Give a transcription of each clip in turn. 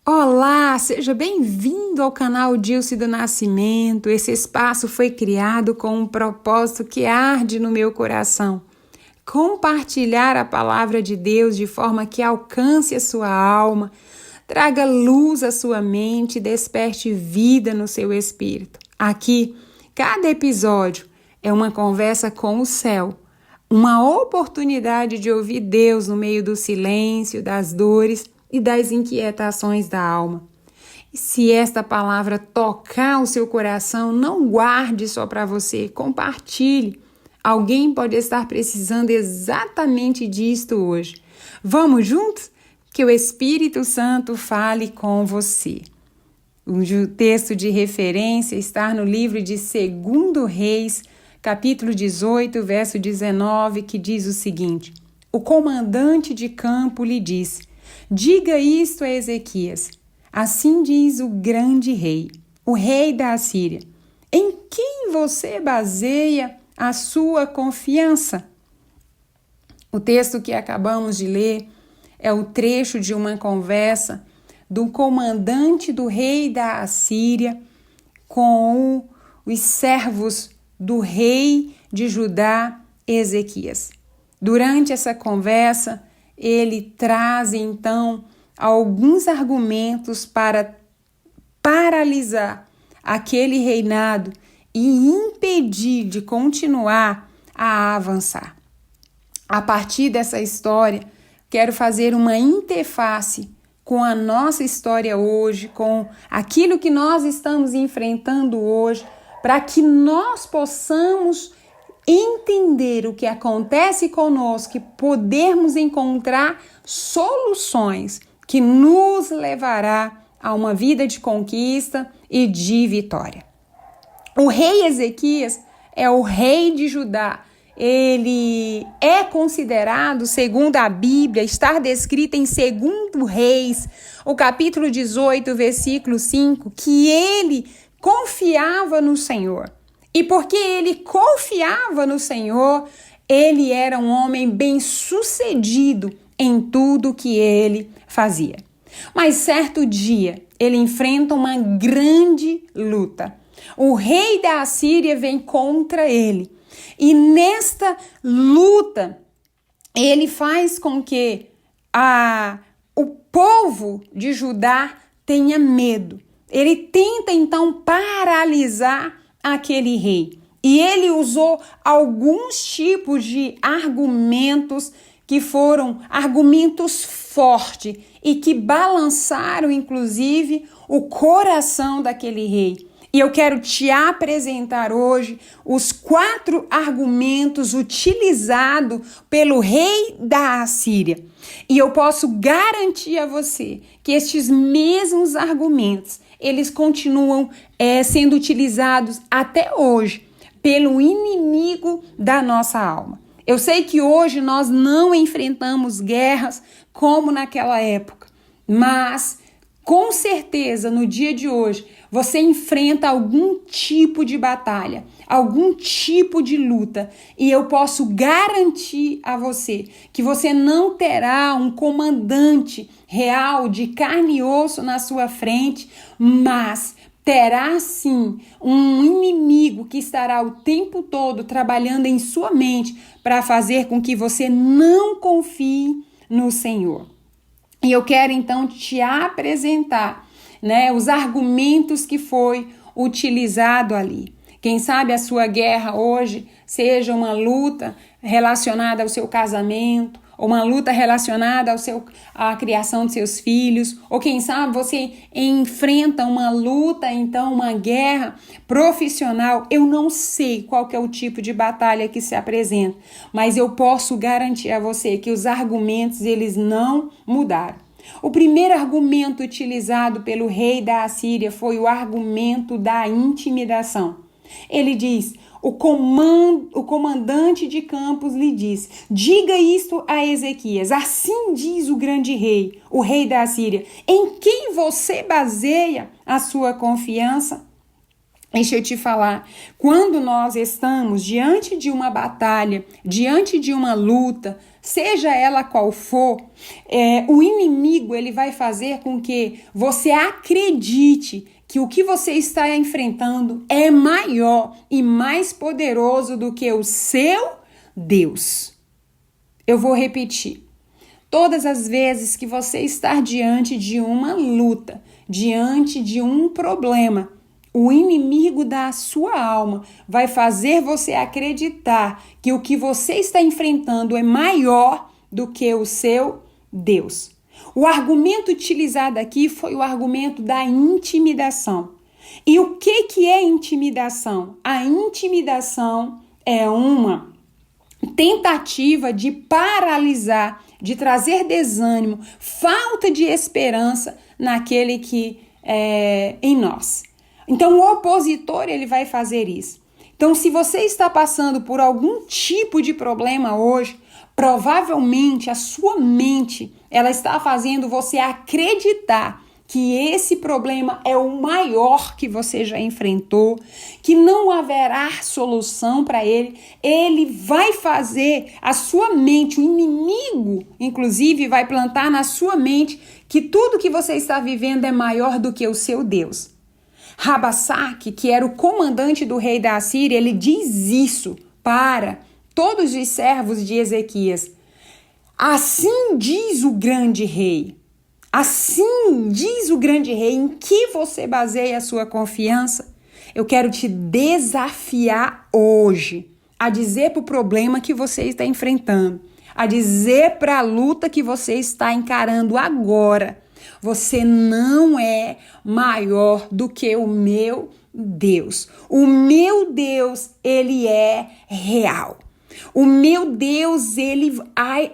Olá, seja bem-vindo ao canal Dilce do Nascimento. Esse espaço foi criado com um propósito que arde no meu coração. Compartilhar a palavra de Deus de forma que alcance a sua alma, traga luz à sua mente e desperte vida no seu espírito. Aqui, cada episódio é uma conversa com o céu, uma oportunidade de ouvir Deus no meio do silêncio, das dores e das inquietações da alma. E se esta palavra tocar o seu coração, não guarde só para você, compartilhe. Alguém pode estar precisando exatamente disto hoje. Vamos juntos? Que o Espírito Santo fale com você. O texto de referência está no livro de 2 Reis, capítulo 18, verso 19, que diz o seguinte: O comandante de campo lhe disse: Diga isto a Ezequias. Assim diz o grande rei, o rei da Assíria: Em quem você baseia a sua confiança? O texto que acabamos de ler é o trecho de uma conversa do comandante do rei da Assíria com os servos do rei de Judá, Ezequias. Durante essa conversa, ele traz então alguns argumentos para paralisar aquele reinado e impedir de continuar a avançar. A partir dessa história, quero fazer uma interface com a nossa história hoje, com aquilo que nós estamos enfrentando hoje, para que nós possamos entender o que acontece conosco e podermos encontrar soluções que nos levará a uma vida de conquista e de vitória. O rei Ezequias é o rei de Judá. Ele é considerado, segundo a Bíblia, estar descrito em 2 Reis, o capítulo 18, versículo 5, que ele confiava no Senhor. E porque ele confiava no Senhor, ele era um homem bem-sucedido em tudo que ele fazia. Mas certo dia, ele enfrenta uma grande luta. O rei da Assíria vem contra ele. E nesta luta, ele faz com que o povo de Judá tenha medo. Ele tenta então paralisar aquele rei. E ele usou alguns tipos de argumentos que foram argumentos fortes e que balançaram, inclusive, o coração daquele rei. E eu quero te apresentar hoje os 4 argumentos utilizados pelo rei da Assíria. E eu posso garantir a você que estes mesmos argumentos, eles continuam sendo utilizados até hoje pelo inimigo da nossa alma. Eu sei que hoje nós não enfrentamos guerras como naquela época, mas com certeza no dia de hoje você enfrenta algum tipo de batalha, algum tipo de luta, e eu posso garantir a você que você não terá um comandante real de carne e osso na sua frente, mas terá sim um inimigo que estará o tempo todo trabalhando em sua mente para fazer com que você não confie no Senhor. E eu quero então te apresentar, os argumentos que foi utilizado ali. Quem sabe a sua guerra hoje seja uma luta relacionada ao seu casamento, ou uma luta relacionada à criação de seus filhos, ou quem sabe você enfrenta uma luta, então uma guerra profissional. Eu não sei qual que é o tipo de batalha que se apresenta, mas eu posso garantir a você que os argumentos eles não mudaram. O primeiro argumento utilizado pelo rei da Assíria foi o argumento da intimidação. Ele diz: o comandante de campos lhe disse: diga isto a Ezequias, assim diz o grande rei, o rei da Assíria, em quem você baseia a sua confiança? Deixa eu te falar, quando nós estamos diante de uma batalha, diante de uma luta, seja ela qual for, o inimigo ele vai fazer com que você acredite que o que você está enfrentando é maior e mais poderoso do que o seu Deus. Eu vou repetir. Todas as vezes que você está diante de uma luta, diante de um problema, o inimigo da sua alma vai fazer você acreditar que o que você está enfrentando é maior do que o seu Deus. O argumento utilizado aqui foi o argumento da intimidação. E o que é intimidação? A intimidação é uma tentativa de paralisar, de trazer desânimo, falta de esperança naquele que é em nós. Então, o opositor, ele vai fazer isso. Então, se você está passando por algum tipo de problema hoje, provavelmente a sua mente, ela está fazendo você acreditar que esse problema é o maior que você já enfrentou, que não haverá solução para ele. Ele vai fazer a sua mente, o inimigo, inclusive, vai plantar na sua mente que tudo que você está vivendo é maior do que o seu Deus. Rabsaque, que era o comandante do rei da Assíria, ele diz isso para todos os servos de Ezequias. Assim diz o grande rei. Assim diz o grande rei. Em que você baseia a sua confiança? Eu quero te desafiar hoje a dizer para o problema que você está enfrentando, a dizer para a luta que você está encarando agora: você não é maior do que o meu Deus. O meu Deus, ele é real. O meu Deus, ele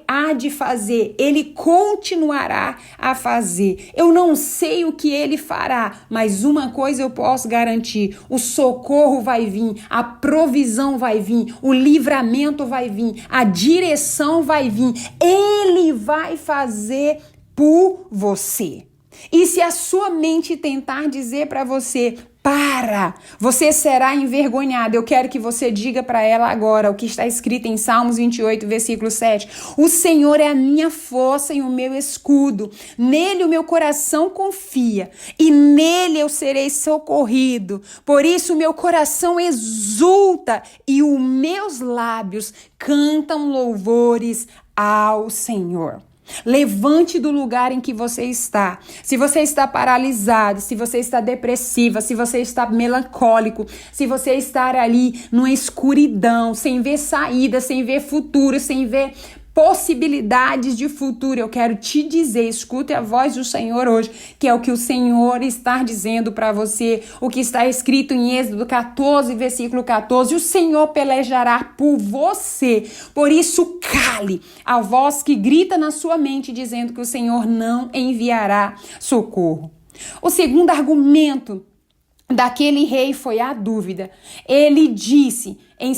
há de fazer, ele continuará a fazer. Eu não sei o que ele fará, mas uma coisa eu posso garantir: o socorro vai vir, a provisão vai vir, o livramento vai vir, a direção vai vir. Ele vai fazer por você. E se a sua mente tentar dizer para você: para, você será envergonhado, eu quero que você diga para ela agora o que está escrito em Salmos 28, versículo 7. O Senhor é a minha força e o meu escudo. Nele o meu coração confia e nele eu serei socorrido. Por isso o meu coração exulta e os meus lábios cantam louvores ao Senhor. Levante do lugar em que você está. Se você está paralisado, se você está depressiva, se você está melancólico, se você está ali numa escuridão, sem ver saída, sem ver futuro, sem ver possibilidades de futuro, eu quero te dizer: escute a voz do Senhor hoje, que é o que o Senhor está dizendo para você, o que está escrito em Êxodo 14, versículo 14: o Senhor pelejará por você. Por isso, cale a voz que grita na sua mente dizendo que o Senhor não enviará socorro. O segundo argumento daquele rei foi a dúvida. Ele disse em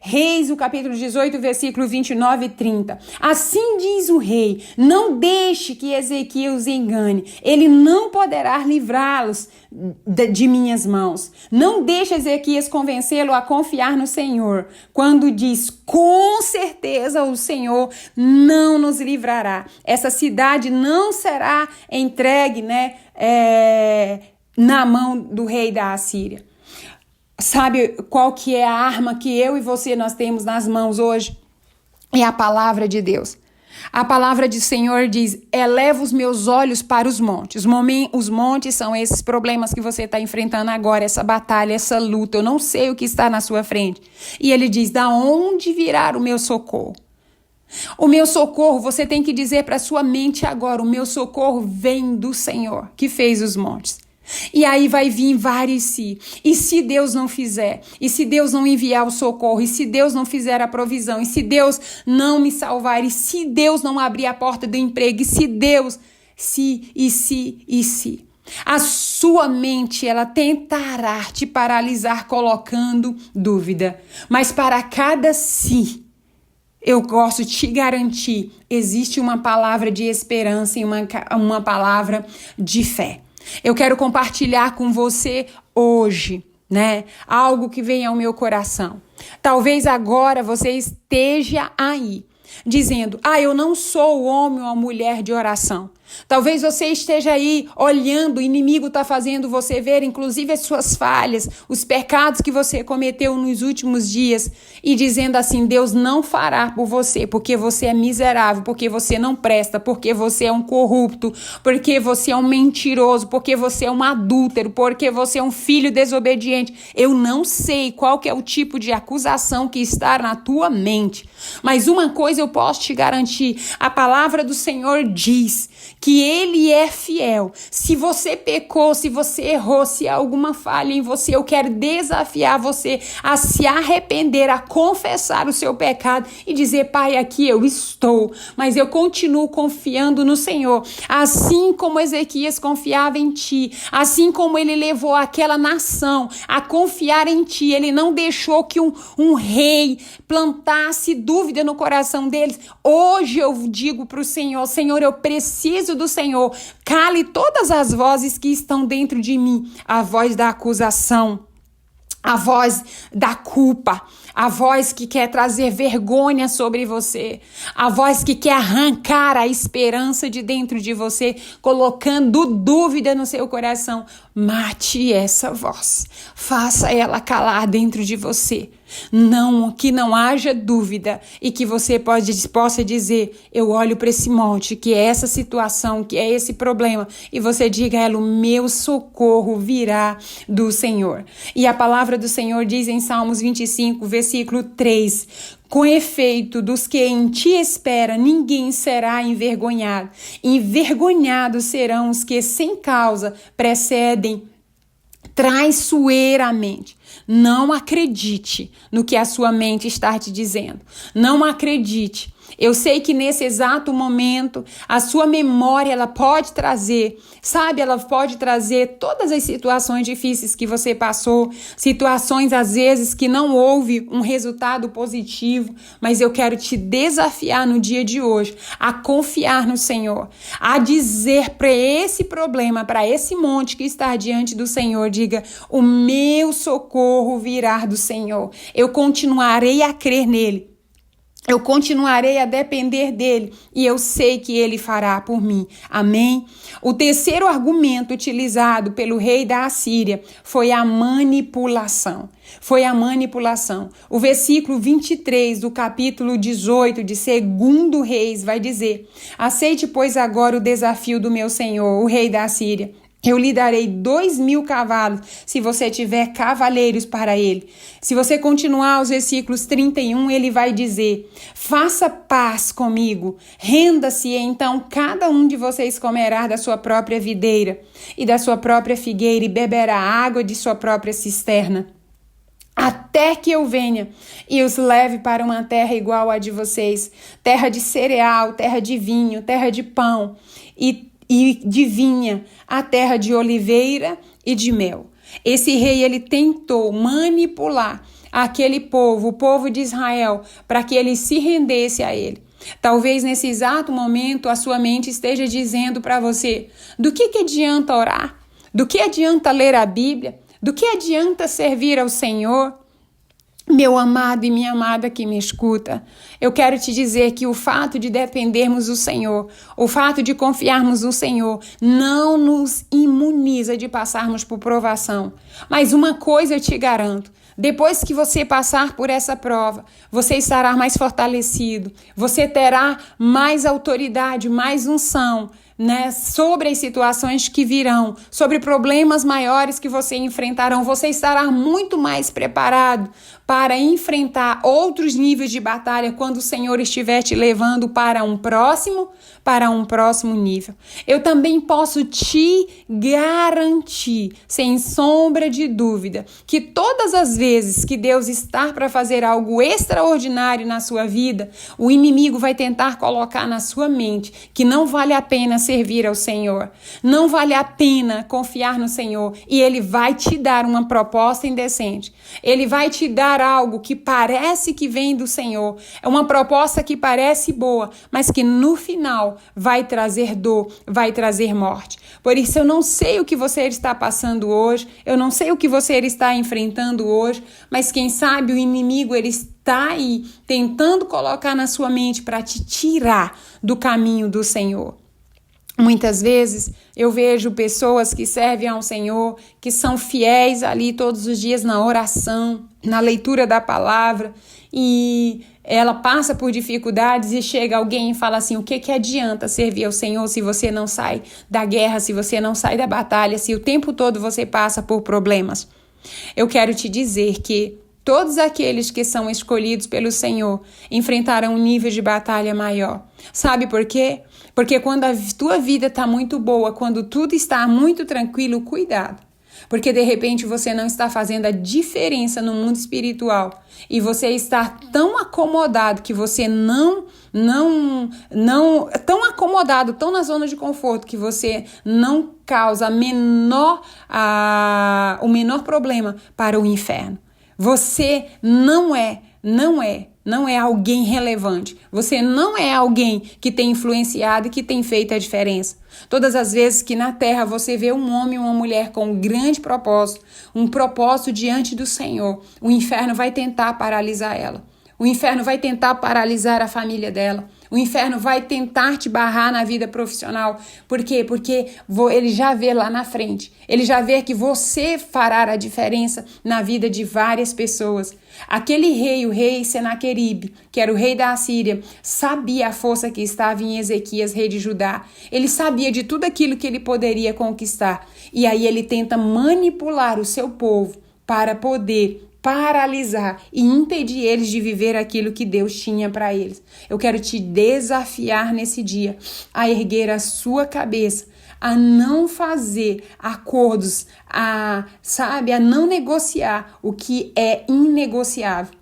Reis, o capítulo 18, versículo 29 e 30. Assim diz o rei: não deixe que Ezequias os engane, ele não poderá livrá-los de minhas mãos. Não deixe Ezequias convencê-lo a confiar no Senhor, quando diz: com certeza o Senhor não nos livrará. Essa cidade não será entregue, na mão do rei da Assíria. Sabe qual que é a arma que eu e você nós temos nas mãos hoje? É a palavra de Deus. A palavra do Senhor diz: eleva os meus olhos para os montes. Os montes são esses problemas que você está enfrentando agora, essa batalha, essa luta. Eu não sei o que está na sua frente. E ele diz: da onde virá o meu socorro? O meu socorro, você tem que dizer para sua mente agora: o meu socorro vem do Senhor, que fez os montes. E aí vai vir vários se. E se Deus não fizer? E se Deus não enviar o socorro? E se Deus não fizer a provisão? E se Deus não me salvar? E se Deus não abrir a porta do emprego? E se Deus... Se... A sua mente, ela tentará te paralisar colocando dúvida. Mas para cada se, eu posso te garantir, existe uma palavra de esperança e uma palavra de fé. Eu quero compartilhar com você hoje, né? Algo que vem ao meu coração. Talvez agora você esteja aí, dizendo, eu não sou o homem ou a mulher de oração. Talvez você esteja aí olhando, o inimigo está fazendo você ver, inclusive as suas falhas, os pecados que você cometeu nos últimos dias e dizendo assim, Deus não fará por você, porque você é miserável, porque você não presta, porque você é um corrupto, porque você é um mentiroso, porque você é um adúltero, porque você é um filho desobediente. Eu não sei qual que é o tipo de acusação que está na tua mente, mas uma coisa eu posso te garantir, a palavra do Senhor diz que Ele é fiel. Se você pecou, se você errou, se há alguma falha em você, eu quero desafiar você a se arrepender, a confessar o seu pecado e dizer, Pai, aqui eu estou, mas eu continuo confiando no Senhor. Assim como Ezequias confiava em Ti, assim como ele levou aquela nação a confiar em Ti, ele não deixou que um rei plantasse dúvida no coração deles. Hoje eu digo para o Senhor, Senhor, eu preciso do Senhor, cale todas as vozes que estão dentro de mim, a voz da acusação, a voz da culpa, a voz que quer trazer vergonha sobre você, a voz que quer arrancar a esperança de dentro de você, colocando dúvida no seu coração. Mate essa voz, faça ela calar dentro de você. Não, que não haja dúvida e que você possa dizer, eu olho para esse monte, que é essa situação, que é esse problema, e você diga a ela, o meu socorro virá do Senhor. E a palavra do Senhor diz em Salmos 25, versículo 3, com efeito, dos que em ti espera, ninguém será envergonhado. Envergonhados serão os que sem causa precedem traiçoeiramente. Não acredite no que a sua mente está te dizendo. Não acredite. Eu sei que nesse exato momento a sua memória ela pode trazer, ela pode trazer todas as situações difíceis que você passou, situações às vezes que não houve um resultado positivo, mas eu quero te desafiar no dia de hoje a confiar no Senhor, a dizer para esse problema, para esse monte que está diante do Senhor, diga, o meu socorro virá do Senhor, eu continuarei a crer nele. Eu continuarei a depender dele e eu sei que ele fará por mim. Amém? O terceiro argumento utilizado pelo rei da Assíria foi a manipulação. O versículo 23 do capítulo 18 de 2 Reis vai dizer, aceite, pois, agora o desafio do meu senhor, o rei da Assíria. Eu lhe darei 2.000 cavalos, se você tiver cavaleiros para ele. Se você continuar os versículos 31, ele vai dizer, faça paz comigo, renda-se, então cada um de vocês comerá da sua própria videira e da sua própria figueira e beberá água de sua própria cisterna. Até que eu venha e os leve para uma terra igual à de vocês, terra de cereal, terra de vinho, terra de pão e de vinha, a terra de oliveira e de mel. Esse rei, ele tentou manipular aquele povo, o povo de Israel, para que ele se rendesse a ele. Talvez nesse exato momento a sua mente esteja dizendo para você, do que adianta orar? Do que adianta ler a Bíblia? Do que adianta servir ao Senhor? Meu amado e minha amada que me escuta, eu quero te dizer que o fato de dependermos do Senhor, o fato de confiarmos no Senhor, não nos imuniza de passarmos por provação. Mas uma coisa eu te garanto, depois que você passar por essa prova, você estará mais fortalecido, você terá mais autoridade, mais unção, sobre as situações que virão, sobre problemas maiores que você enfrentarão, você estará muito mais preparado para enfrentar outros níveis de batalha quando o Senhor estiver te levando para um próximo nível. Eu também posso te garantir, sem sombra de dúvida, que todas as vezes que Deus está para fazer algo extraordinário na sua vida, o inimigo vai tentar colocar na sua mente que não vale a pena servir ao Senhor. Não vale a pena confiar no Senhor e Ele vai te dar uma proposta indecente. Ele vai te dar algo que parece que vem do Senhor. É uma proposta que parece boa, mas que no final vai trazer dor, vai trazer morte. Por isso eu não sei o que você está passando hoje, eu não sei o que você está enfrentando hoje, mas quem sabe o inimigo ele está aí tentando colocar na sua mente para te tirar do caminho do Senhor. Muitas vezes eu vejo pessoas que servem ao Senhor, que são fiéis ali todos os dias na oração, na leitura da palavra, e ela passa por dificuldades e chega alguém e fala assim: o que adianta servir ao Senhor se você não sai da guerra, se você não sai da batalha, se o tempo todo você passa por problemas? Eu quero te dizer que todos aqueles que são escolhidos pelo Senhor enfrentarão um nível de batalha maior. Sabe por quê? Porque quando a tua vida está muito boa, quando tudo está muito tranquilo, cuidado. Porque de repente você não está fazendo a diferença no mundo espiritual e você está tão acomodado que você tão acomodado, tão na zona de conforto que você não causa o menor problema para o inferno. Você não é alguém relevante. Você não é alguém que tem influenciado e que tem feito a diferença. Todas as vezes que na terra você vê um homem e uma mulher com um grande propósito, um propósito diante do Senhor, o inferno vai tentar paralisar ela. O inferno vai tentar paralisar a família dela. O inferno vai tentar te barrar na vida profissional. Por quê? Porque ele já vê lá na frente. Ele já vê que você fará a diferença na vida de várias pessoas. Aquele rei, o rei Senaqueribe, que era o rei da Assíria, sabia a força que estava em Ezequias, rei de Judá. Ele sabia de tudo aquilo que ele poderia conquistar. E aí ele tenta manipular o seu povo para poder paralisar e impedir eles de viver aquilo que Deus tinha para eles. Eu quero te desafiar nesse dia a erguer a sua cabeça, a não fazer acordos, a não negociar o que é inegociável.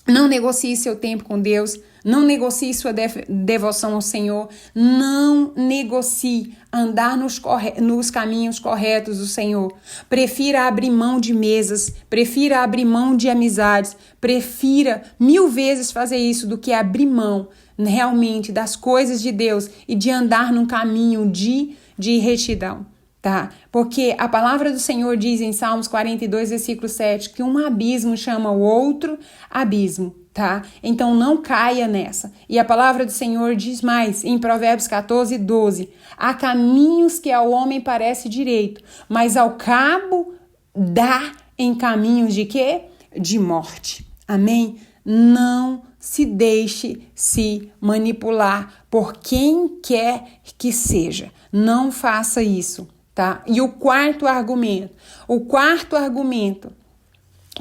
Não negocie seu tempo com Deus, não negocie sua devoção ao Senhor, não negocie andar nos caminhos corretos do Senhor. Prefira abrir mão de mesas, prefira abrir mão de amizades, prefira 1000 vezes fazer isso do que abrir mão realmente das coisas de Deus e de andar num caminho de retidão. Tá? Porque a palavra do Senhor diz em Salmos 42, versículo 7, que um abismo chama o outro abismo, tá? Então não caia nessa. E a palavra do Senhor diz mais, em Provérbios 14, 12, há caminhos que ao homem parece direito, mas ao cabo dá em caminhos de quê? De morte. Amém? Não se deixe se manipular por quem quer que seja. Não faça isso. Tá? E o quarto argumento,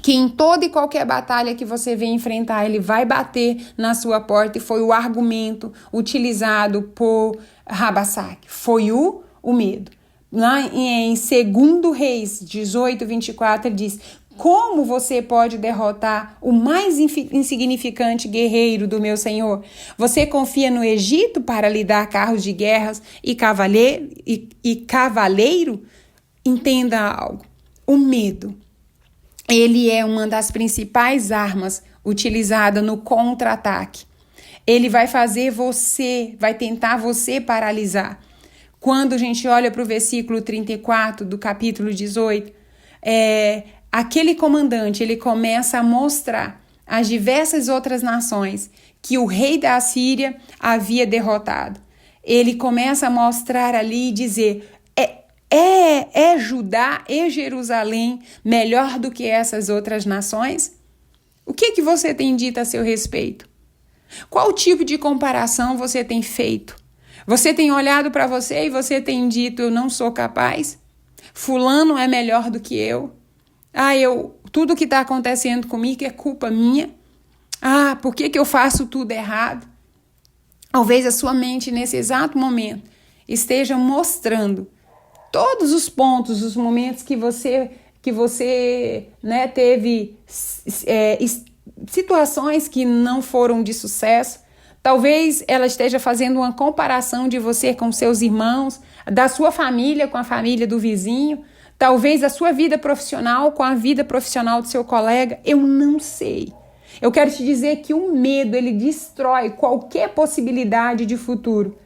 que em toda e qualquer batalha que você vem enfrentar, ele vai bater na sua porta, e foi o argumento utilizado por Rabsaque, foi o medo. Lá em 2 Reis 18, 24, ele diz: como você pode derrotar o mais insignificante guerreiro do meu Senhor? Você confia no Egito para lhe dar carros de guerras e cavaleiro? Entenda algo. O medo, ele é uma das principais armas utilizada no contra-ataque. Ele vai tentar você paralisar. Quando a gente olha para o versículo 34 do capítulo 18, aquele comandante, ele começa a mostrar às diversas outras nações que o rei da Assíria havia derrotado. Ele começa a mostrar ali e dizer: é Judá e Jerusalém melhor do que essas outras nações? O que você tem dito a seu respeito? Qual tipo de comparação você tem feito? Você tem olhado para você e você tem dito: eu não sou capaz? Fulano é melhor do que eu? Tudo que está acontecendo comigo é culpa minha. Por que eu faço tudo errado? Talvez a sua mente, nesse exato momento, esteja mostrando todos os pontos, os momentos que você teve situações que não foram de sucesso. Talvez ela esteja fazendo uma comparação de você com seus irmãos, da sua família com a família do vizinho, talvez a sua vida profissional com a vida profissional do seu colega. Eu não sei. Eu quero te dizer que o medo, ele destrói qualquer possibilidade de futuro.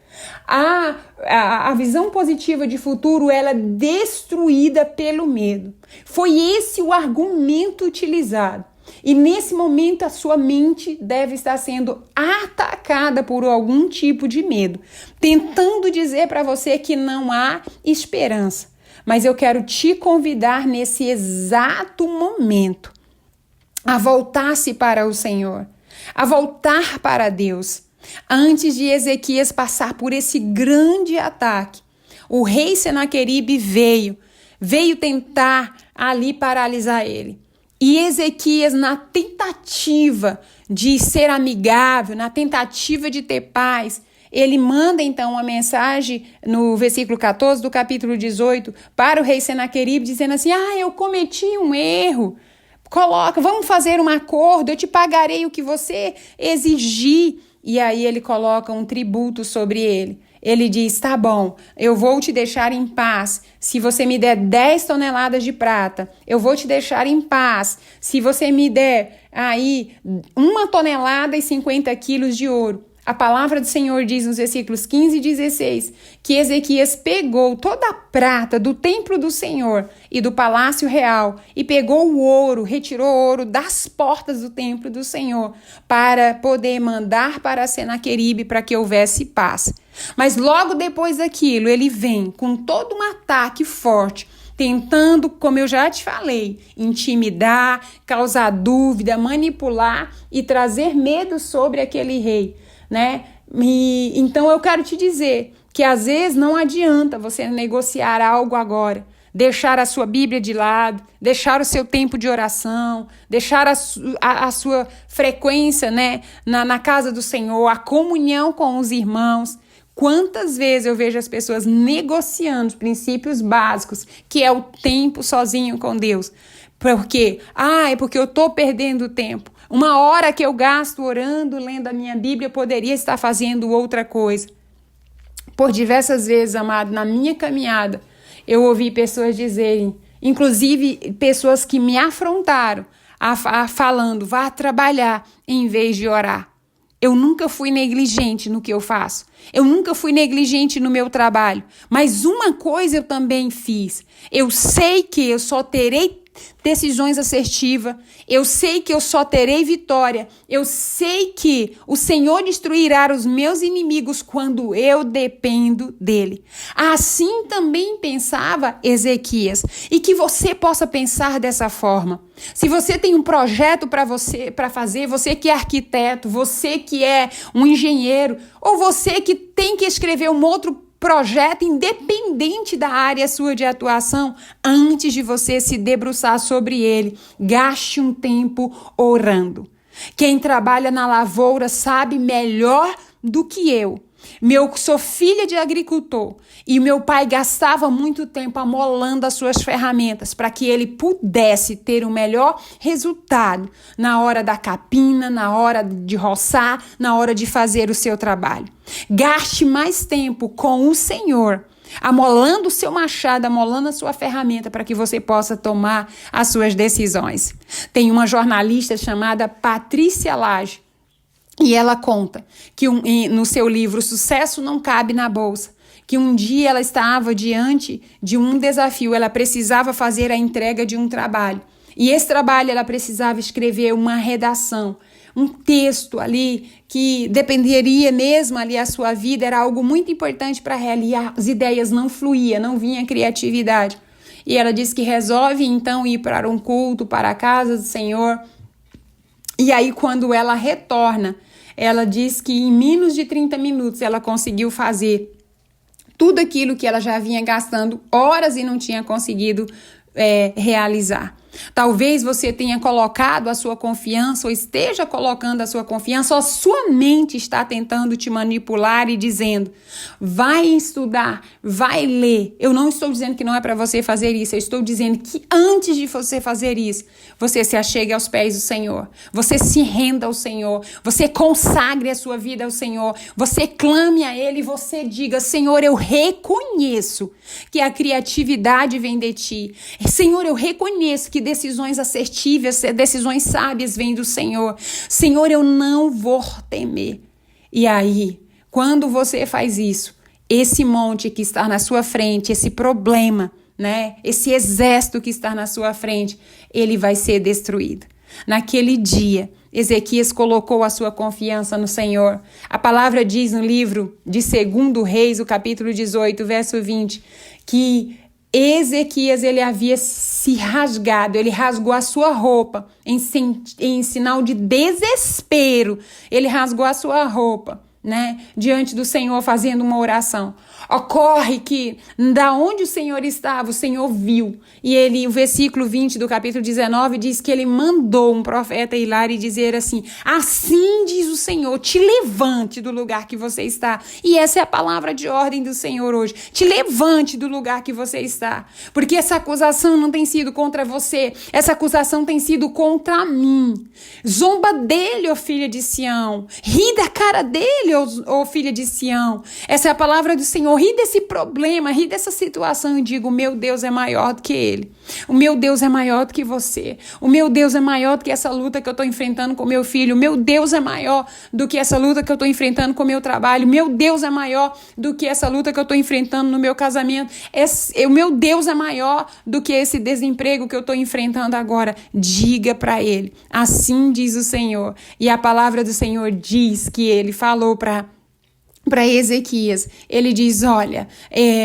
A visão positiva de futuro, ela é destruída pelo medo. Foi esse o argumento utilizado. E nesse momento a sua mente deve estar sendo atacada por algum tipo de medo, tentando dizer para você que não há esperança. Mas eu quero te convidar nesse exato momento a voltar-se para o Senhor, a voltar para Deus. Antes de Ezequias passar por esse grande ataque, o rei Senaqueribe veio tentar ali paralisar ele. E Ezequias, na tentativa de ser amigável, na tentativa de ter paz, ele manda então uma mensagem no versículo 14 do capítulo 18 para o rei Senaqueribe, dizendo assim: eu cometi um erro, vamos fazer um acordo, eu te pagarei o que você exigir. E aí ele coloca um tributo sobre ele. Ele diz: tá bom, eu vou te deixar em paz se você me der 10 toneladas de prata. Eu vou te deixar em paz se você me der aí 1 tonelada e 50 quilos de ouro. A palavra do Senhor diz nos versículos 15 e 16 que Ezequias pegou toda a prata do templo do Senhor e do palácio real e pegou o ouro, retirou o ouro das portas do templo do Senhor para poder mandar para Senaqueribe para que houvesse paz. Mas logo depois daquilo ele vem com todo um ataque forte, tentando, como eu já te falei, intimidar, causar dúvida, manipular e trazer medo sobre aquele rei. Então eu quero te dizer que às vezes não adianta você negociar algo agora, deixar a sua Bíblia de lado, deixar o seu tempo de oração, deixar a sua frequência na casa do Senhor, a comunhão com os irmãos. Quantas vezes eu vejo as pessoas negociando os princípios básicos, que é o tempo sozinho com Deus. Porque eu estou perdendo tempo. Uma hora que eu gasto orando, lendo a minha Bíblia, eu poderia estar fazendo outra coisa. Por diversas vezes, amado, na minha caminhada, eu ouvi pessoas dizerem, inclusive pessoas que me afrontaram, falando: vá trabalhar em vez de orar. Eu nunca fui negligente no que eu faço. Eu nunca fui negligente no meu trabalho. Mas uma coisa eu também fiz. Eu sei que eu só terei decisões assertivas, eu sei que eu só terei vitória, eu sei que o Senhor destruirá os meus inimigos quando eu dependo dele. Assim também pensava Ezequias, e que você possa pensar dessa forma. Se você tem um projeto para fazer, você que é arquiteto, você que é um engenheiro, ou você que tem que escrever um outro projeto independente da área sua de atuação, antes de você se debruçar sobre ele, gaste um tempo orando. Quem trabalha na lavoura sabe melhor do que eu. Eu sou filha de agricultor e meu pai gastava muito tempo amolando as suas ferramentas para que ele pudesse ter o melhor resultado na hora da capina, na hora de roçar, na hora de fazer o seu trabalho. Gaste mais tempo com o Senhor, amolando o seu machado, amolando a sua ferramenta para que você possa tomar as suas decisões. Tem uma jornalista chamada Patrícia Lage, e ela conta que no seu livro Sucesso Não Cabe na Bolsa, que um dia ela estava diante de um desafio, ela precisava fazer a entrega de um trabalho. E esse trabalho ela precisava escrever uma redação, um texto ali que dependeria mesmo ali a sua vida, era algo muito importante para ela, as ideias não fluíam, não vinha criatividade. E ela disse que resolve então ir para um culto, para a casa do Senhor. E aí quando ela retorna, ela diz que em menos de 30 minutos ela conseguiu fazer tudo aquilo que ela já vinha gastando horas e não tinha conseguido realizar. Talvez você tenha colocado a sua confiança ou esteja colocando a sua confiança, ou a sua mente está tentando te manipular e dizendo, vai estudar, vai ler. Eu não estou dizendo que não é para você fazer isso, eu estou dizendo que antes de você fazer isso, você se achegue aos pés do Senhor, você se renda ao Senhor, você consagre a sua vida ao Senhor, você clame a Ele e você diga, Senhor, eu reconheço que a criatividade vem de Ti. Senhor, eu reconheço que decisões assertivas, decisões sábias vêm do Senhor. Senhor, eu não vou temer. E aí, quando você faz isso, esse monte que está na sua frente, esse problema, né? Esse exército que está na sua frente, ele vai ser destruído. Naquele dia, Ezequias colocou a sua confiança no Senhor. A palavra diz no livro de 2 Reis, o capítulo 18, verso 20, que Ezequias, ele havia se rasgado, ele rasgou a sua roupa em sinal de desespero. Ele rasgou a sua roupa, né, diante do Senhor, fazendo uma oração. Ocorre que, da onde o Senhor estava, o Senhor viu. E o versículo 20 do capítulo 19 diz que ele mandou um profeta ir lá e dizer assim, assim diz o Senhor, te levante do lugar que você está. E essa é a palavra de ordem do Senhor hoje. Te levante do lugar que você está. Porque essa acusação não tem sido contra você, essa acusação tem sido contra mim. Zomba dele, ó filha de Sião. Ri da cara dele, ó filha de Sião. Essa é a palavra do Senhor. Ri desse problema, ri dessa situação e digo, o meu Deus é maior do que ele. O meu Deus é maior do que você. O meu Deus é maior do que essa luta que eu estou enfrentando com meu filho. O meu Deus é maior do que essa luta que eu estou enfrentando com o meu trabalho. O meu Deus é maior do que essa luta que eu estou enfrentando no meu casamento. O meu Deus é maior do que esse desemprego que eu estou enfrentando agora. Diga para ele, assim diz o Senhor. E a palavra do Senhor diz que ele falou para Ezequias, ele diz, olha,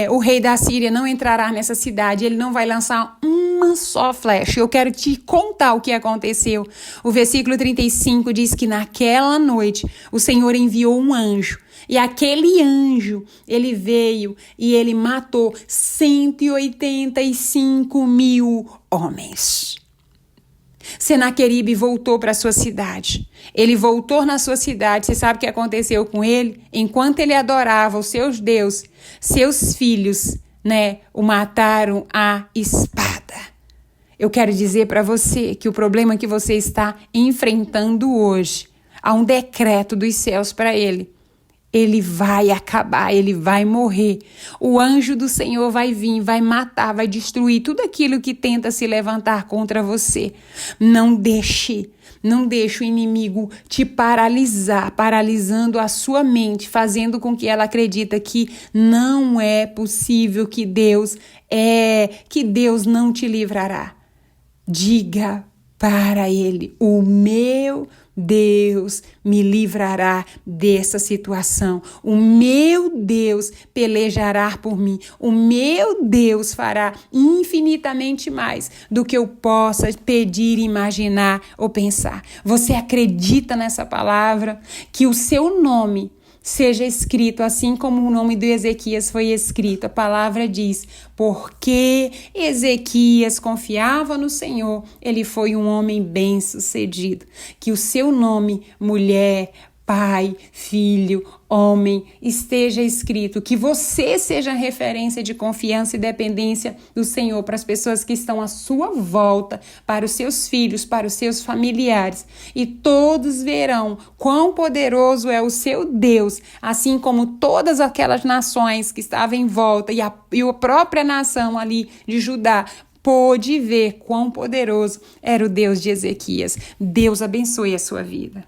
o rei da Síria não entrará nessa cidade, ele não vai lançar uma só flecha. Eu quero te contar o que aconteceu. O versículo 35 diz que naquela noite o Senhor enviou um anjo. E aquele anjo, ele veio e ele matou 185 mil homens. Senaqueribe voltou para sua cidade. Ele voltou na sua cidade. Você sabe o que aconteceu com ele? Enquanto ele adorava os seus deuses, seus filhos, né, o mataram à espada. Eu quero dizer para você que o problema que você está enfrentando hoje, há um decreto dos céus para ele. Ele vai acabar, ele vai morrer. O anjo do Senhor vai vir, vai matar, vai destruir tudo aquilo que tenta se levantar contra você. Não deixe o inimigo te paralisar, paralisando a sua mente, fazendo com que ela acredite que não é possível, que Deus não te livrará. Diga para ele, o meu Deus me livrará dessa situação. O meu Deus pelejará por mim. O meu Deus fará infinitamente mais do que eu possa pedir, imaginar ou pensar. Você acredita nessa palavra? Que o seu nome seja escrito assim como o nome de Ezequias foi escrito. A palavra diz, porque Ezequias confiava no Senhor, ele foi um homem bem-sucedido. Que o seu nome, mulher, pai, filho, homem, esteja escrito, que você seja referência de confiança e dependência do Senhor para as pessoas que estão à sua volta, para os seus filhos, para os seus familiares, e todos verão quão poderoso é o seu Deus, assim como todas aquelas nações que estavam em volta e a própria nação ali de Judá pôde ver quão poderoso era o Deus de Ezequias. Deus abençoe a sua vida.